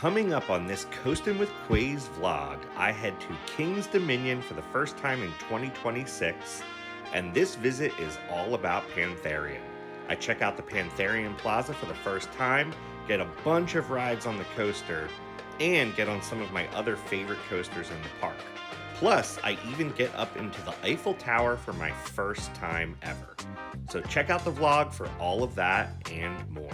Coming up on this Coastin With Quayz vlog, I head to King's Dominion for the first time in 2026, and this visit is all about Pantherian. I check out the Pantherian Plaza for the first time, get a bunch of rides on the coaster, and get on some of my other favorite coasters in the park. Plus, I even get up into the Eiffel Tower for my first time ever. So check out the vlog for all of that and more.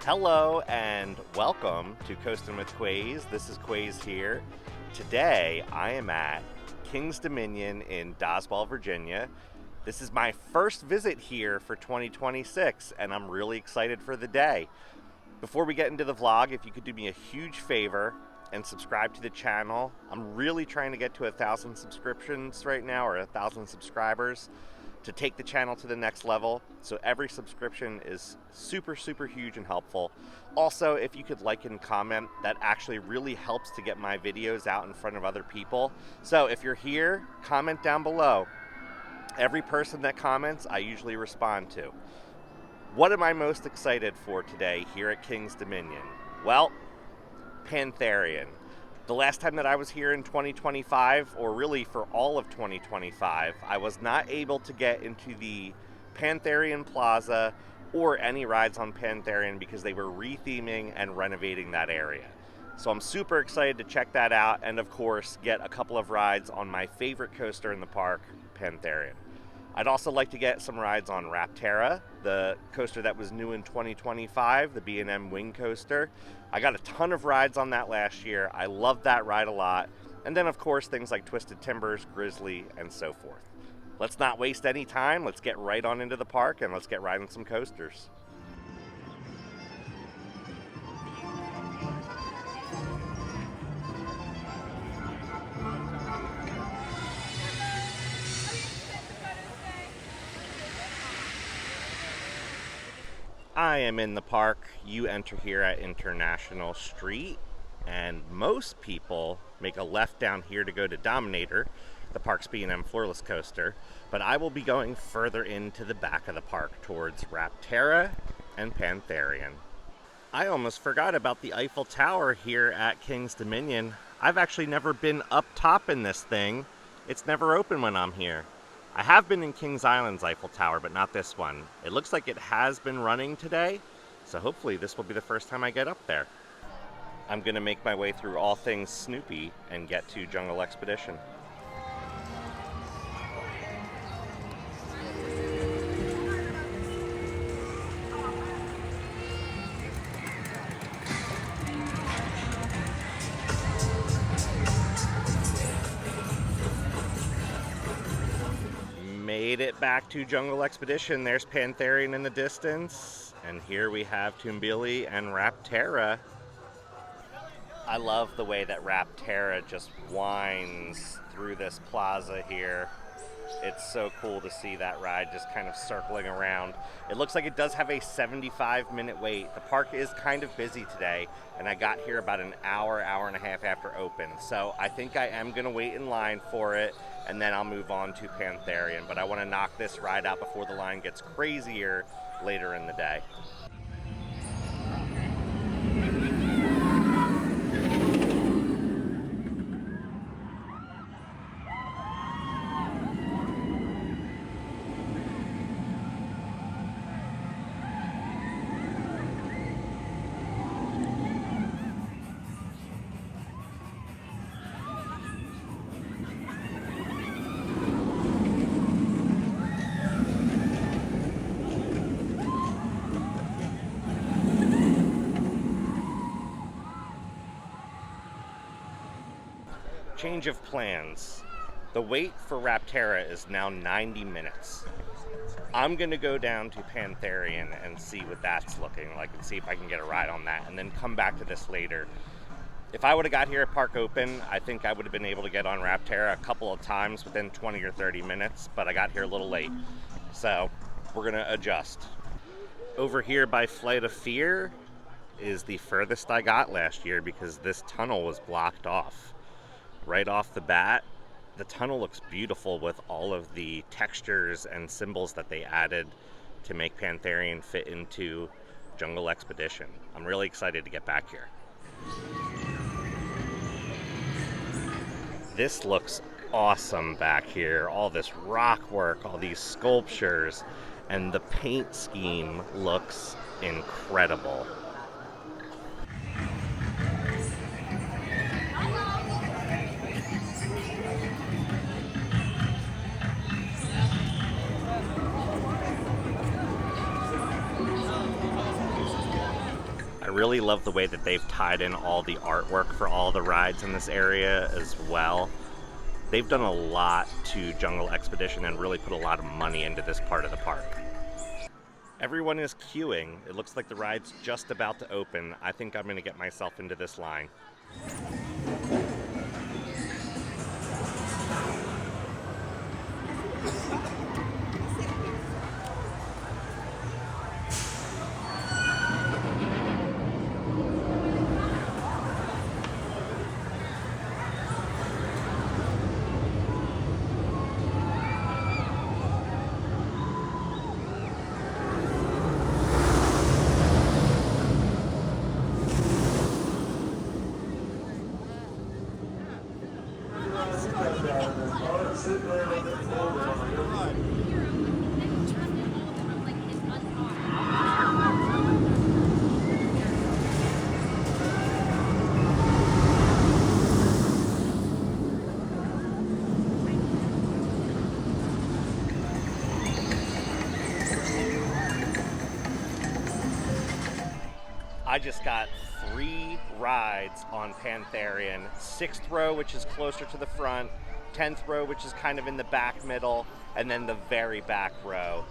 Hello and welcome to Coastin With Quayz. This is Quayz here. Today I am at King's Dominion in Doswell, Virginia. This is my first visit here for 2026 and I'm really excited for the day. Before we get into the vlog, if you could do me a huge favor and subscribe to the channel. I'm really trying to get to 1,000 subscriptions right now, or 1,000 subscribers, to take the channel to the next level. So every subscription is super huge and helpful. Also, if you could like and comment, that actually really helps to get my videos out in front of other people. So if you're here, comment down below. Every person that comments, I usually respond to. What am I most excited for today here at King's Dominion? Well, Pantherian. The last time that I was here in 2025, or really for all of 2025, I was not able to get into the Pantherian Plaza or any rides on Pantherian because they were retheming and renovating that area. So I'm super excited to check that out and of course get a couple of rides on my favorite coaster in the park, Pantherian. I'd also like to get some rides on Rapterra, the coaster that was new in 2025, the B&M Wing Coaster. I got a ton of rides on that last year. I loved that ride a lot. And then of course things like Twisted Timbers, Grizzly, and so forth. Let's not waste any time. Let's get right on into the park and let's get riding some coasters. I am in the park. You enter here at International Street, and most people make a left down here to go to Dominator, the park's B&M floorless coaster, but I will be going further into the back of the park towards Rapterra and Pantherian. I almost forgot about the Eiffel Tower here at King's Dominion. I've actually never been up top in this thing. It's never open when I'm here. I have been in Kings Island's Eiffel Tower, but not this one. It looks like it has been running today, so hopefully this will be the first time I get up there. I'm gonna make my way through all things Snoopy and get to Jungle Expedition. Made it back to Jungle Expedition. There's Pantherian in the distance. And here we have Toombili and Rapterra. I love the way that Rapterra just winds through this plaza here. It's so cool to see that ride just kind of circling around. It looks like it does have a 75-minute wait. The park is kind of busy today, and I got here about an hour and a half after open. So I think I am gonna wait in line for it, and then I'll move on to Pantherian. But I wanna knock this ride out before the line gets crazier later in the day. Change of plans. The wait for Rapterra is now 90 minutes. I'm gonna go down to Pantherian and see what that's looking like and see if I can get a ride on that and then come back to this later. If I would have got here at Park Open, I think I would have been able to get on Rapterra a couple of times within 20 or 30 minutes, but I got here a little late. So we're gonna adjust. Over here by Flight of Fear is the furthest I got last year because this tunnel was blocked off. Right off the bat, the tunnel looks beautiful with all of the textures and symbols that they added to make Pantherian fit into Jungle Expedition. I'm really excited to get back here. This looks awesome back here. All this rock work, all these sculptures, and the paint scheme looks incredible. I really love the way that they've tied in all the artwork for all the rides in this area as well. They've done a lot to Jungle Expedition and really put a lot of money into this part of the park. Everyone is queuing. It looks like the ride's just about to open. I think I'm gonna get myself into this line. I just got 3 rides on Pantherian. 6th row, which is closer to the front, 10th row, which is kind of in the back middle, and then the very back row.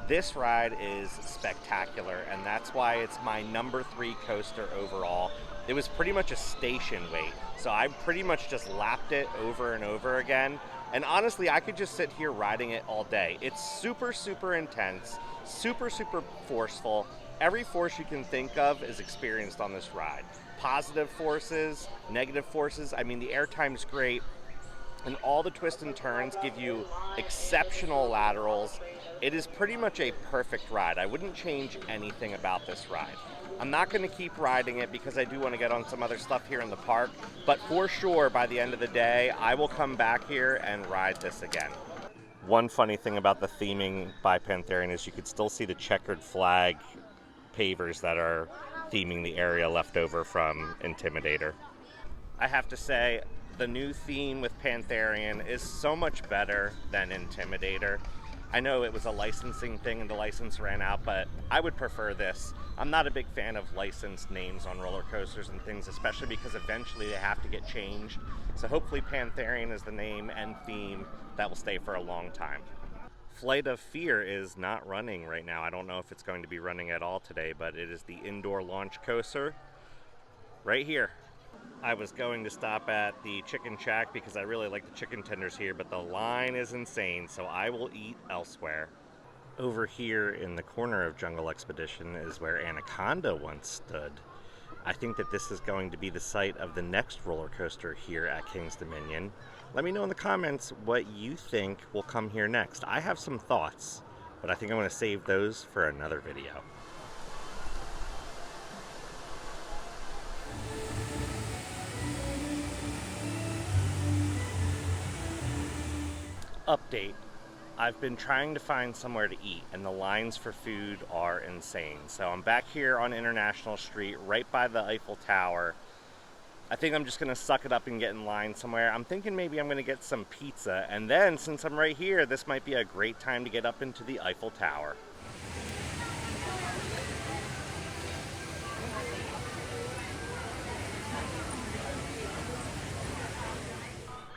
This ride is spectacular, and that's why it's my number 3 coaster overall. It was pretty much a station wait, so I pretty much just lapped it over and over again. And honestly, I could just sit here riding it all day. It's super, super intense, super, super forceful. Every force you can think of is experienced on this ride. Positive forces, negative forces. I mean, the airtime's great, and all the twists and turns give you exceptional laterals. It is pretty much a perfect ride. I wouldn't change anything about this ride. I'm not going to keep riding it because I do want to get on some other stuff here in the park, but for sure, by the end of the day, I will come back here and ride this again. One funny thing about the theming by Pantherian is you could still see the checkered flag pavers that are theming the area left over from Intimidator. I have to say, the new theme with Pantherian is so much better than Intimidator. I know it was a licensing thing and the license ran out, but I would prefer this. I'm not a big fan of licensed names on roller coasters and things, especially because eventually they have to get changed. So hopefully Pantherian is the name and theme that will stay for a long time. Flight of Fear is not running right now. I don't know if it's going to be running at all today, but it is the indoor launch coaster right here. I was going to stop at the Chicken Shack because I really like the chicken tenders here, but the line is insane, so I will eat elsewhere. Over here in the corner of Jungle Expedition is where Anaconda once stood. I think that this is going to be the site of the next roller coaster here at King's Dominion. Let me know in the comments what you think will come here next. I have some thoughts, but I think I'm going to save those for another video. Update. I've been trying to find somewhere to eat, and the lines for food are insane. So I'm back here on International Street, right by the Eiffel Tower. I think I'm just gonna suck it up and get in line somewhere. I'm thinking maybe I'm gonna get some pizza, and then since I'm right here, this might be a great time to get up into the Eiffel Tower.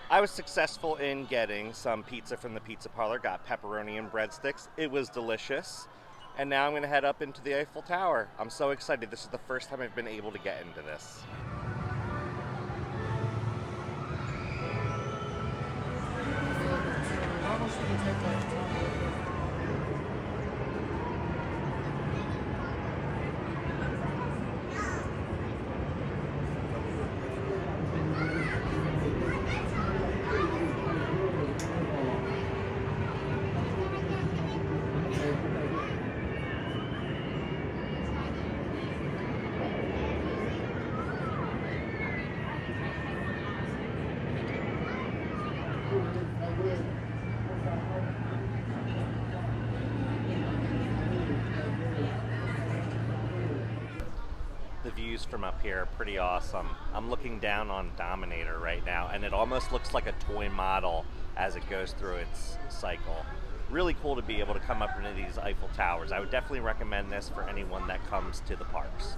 I was successful in getting some pizza from the pizza parlor, got pepperoni and breadsticks. It was delicious. And now I'm gonna head up into the Eiffel Tower. I'm so excited. This is the first time I've been able to get into this. from up here are pretty awesome. I'm looking down on Dominator right now, and it almost looks like a toy model as it goes through its cycle. Really cool to be able to come up into these Eiffel Towers. I would definitely recommend this for anyone that comes to the parks.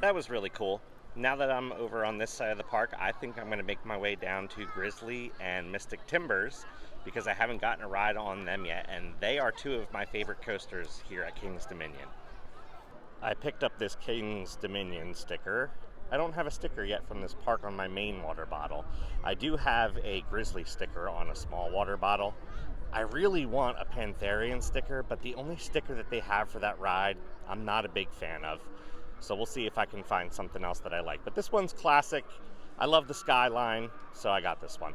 That was really cool. Now that I'm over on this side of the park, I think I'm going to make my way down to Grizzly and Mystic Timbers because I haven't gotten a ride on them yet, and they are two of my favorite coasters here at King's Dominion. I picked up this King's Dominion sticker. I don't have a sticker yet from this park on my main water bottle. I do have a Grizzly sticker on a small water bottle. I really want a Pantherian sticker, but the only sticker that they have for that ride, I'm not a big fan of. So we'll see if I can find something else that I like. But this one's classic. I love the skyline, so I got this one.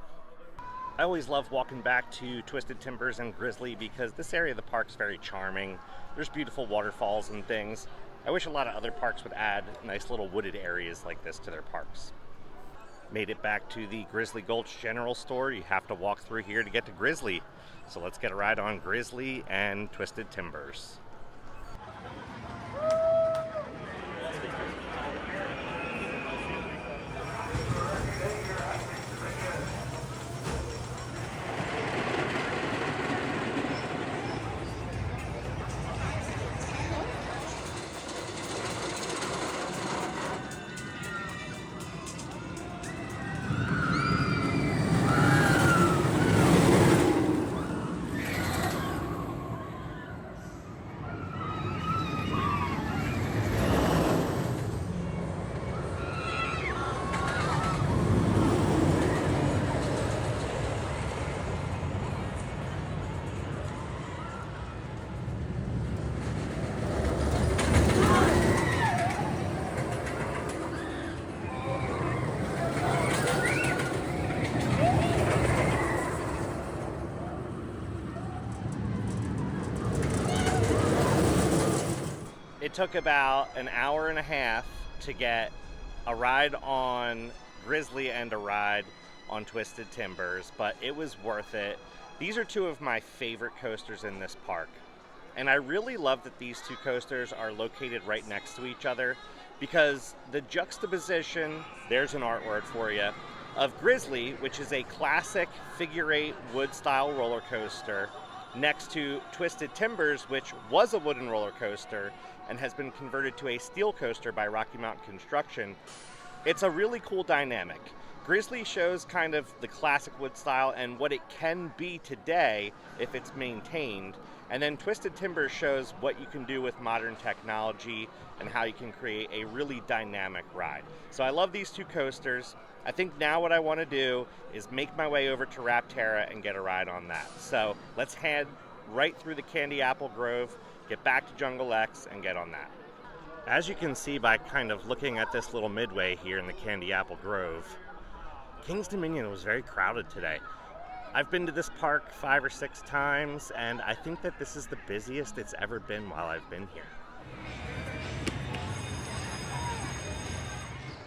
I always love walking back to Twisted Timbers and Grizzly because this area of the park's very charming. There's beautiful waterfalls and things. I wish a lot of other parks would add nice little wooded areas like this to their parks. Made it back to the Grizzly Gulch General Store. You have to walk through here to get to Grizzly. So let's get a ride on Grizzly and Twisted Timbers. It took about an hour and a half to get a ride on Grizzly and a ride on Twisted Timbers, but it was worth it. These are two of my favorite coasters in this park. And I really love that these two coasters are located right next to each other because the juxtaposition, there's an art word for you, of Grizzly, which is a classic figure-8 wood-style roller coaster, next to Twisted Timbers, which was a wooden roller coaster and has been converted to a steel coaster by Rocky Mountain Construction. It's a really cool dynamic. Grizzly shows kind of the classic wood style and what it can be today if it's maintained. And then Twisted Timbers shows what you can do with modern technology and how you can create a really dynamic ride. So I love these two coasters. I think now what I want to do is make my way over to Rapterra and get a ride on that. So let's head right through the Candy Apple Grove, get back to Jungle X, and get on that. As you can see by kind of looking at this little midway here in the Candy Apple Grove, King's Dominion was very crowded today. I've been to this park 5 or 6 times, and I think that this is the busiest it's ever been while I've been here.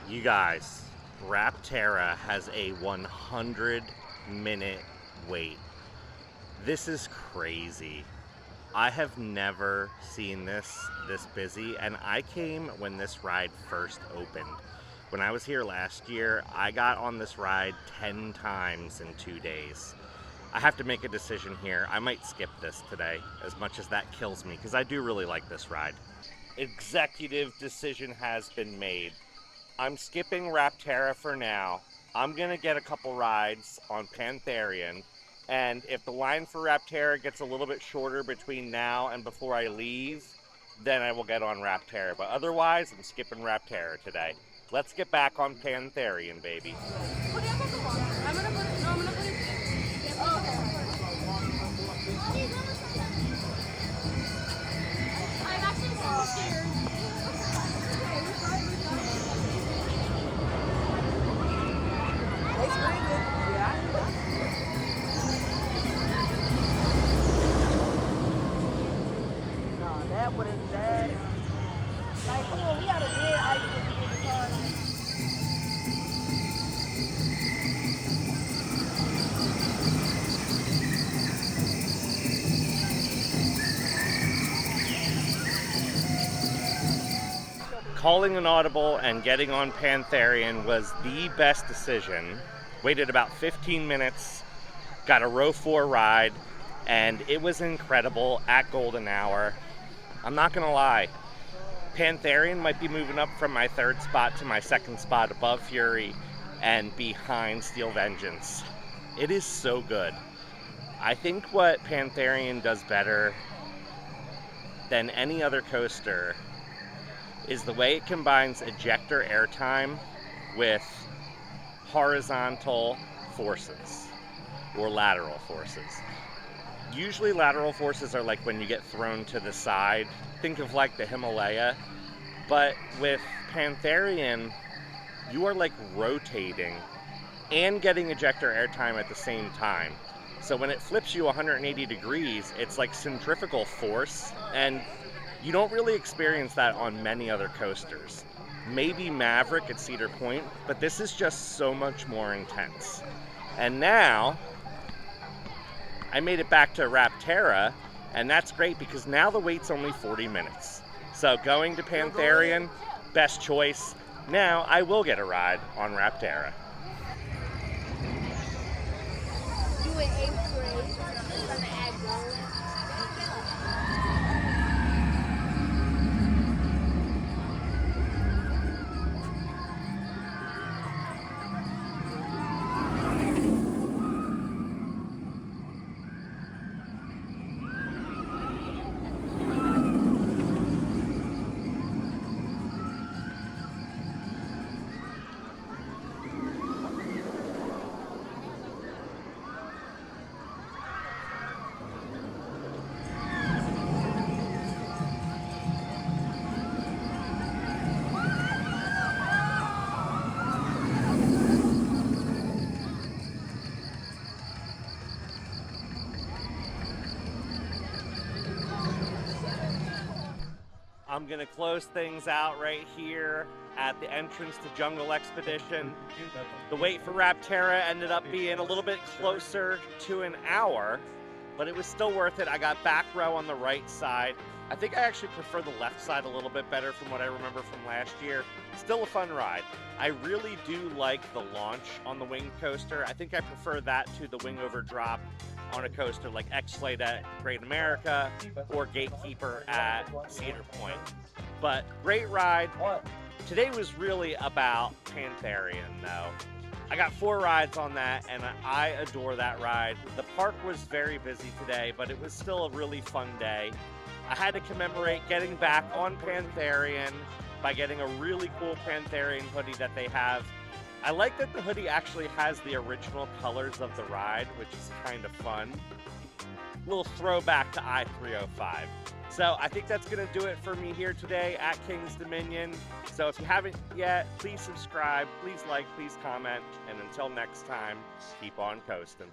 You guys, Rapterra has a 100-minute wait. This is crazy. I have never seen this busy, and I came when this ride first opened. When I was here last year, I got on this ride 10 times in 2 days. I have to make a decision here. I might skip this today, as much as that kills me, because I do really like this ride. Executive decision has been made. I'm skipping Rapterra for now. I'm gonna get a couple rides on Pantherian, and if the line for Rapterra gets a little bit shorter between now and before I leave, then I will get on Rapterra. But otherwise, I'm skipping Rapterra today. Let's get back on Pantherian, baby. I'm actually so scared. That would have died. Like, come on, we got a dead ice in the car. calling an audible and getting on Pantherian was the best decision. Waited about 15 minutes, got a row 4 ride, and it was incredible at golden hour. I'm not gonna lie, Pantherian might be moving up from my 3rd spot to my 2nd spot above Fury and behind Steel Vengeance. It is so good. I think what Pantherian does better than any other coaster is the way it combines ejector airtime with horizontal forces or lateral forces. Usually lateral forces are like when you get thrown to the side. Think of like the Himalaya. But with Pantherian, you are like rotating and getting ejector airtime at the same time. So when it flips you 180 degrees, it's like centrifugal force, and you don't really experience that on many other coasters. Maybe Maverick at Cedar Point, but this is just so much more intense. And now, I made it back to Rapterra, and that's great because now the wait's only 40 minutes. So going to Pantherian, best choice. Now I will get a ride on Rapterra. You in 8th grade. I'm gonna add gold. I'm gonna close things out right here at the entrance to Jungle Expedition. The wait for Rapterra ended up being a little bit closer to an hour, but it was still worth it. I got back row on the right side. I think I actually prefer the left side a little bit better from what I remember from last year. Still a fun ride. I really do like the launch on the wing coaster. I think I prefer that to the wing over drop on a coaster like X-Flight at Great America or Gatekeeper at Cedar Point. But great ride. Today was really about Pantherian though. I got 4 rides on that and I adore that ride. The park was very busy today, but it was still a really fun day. I had to commemorate getting back on Pantherian by getting a really cool Pantherian hoodie that they have. I like that the hoodie actually has the original colors of the ride, which is kind of fun. A little throwback to I-305. So I think that's going to do it for me here today at King's Dominion. So if you haven't yet, please subscribe, please like, please comment, and until next time, keep on coasting.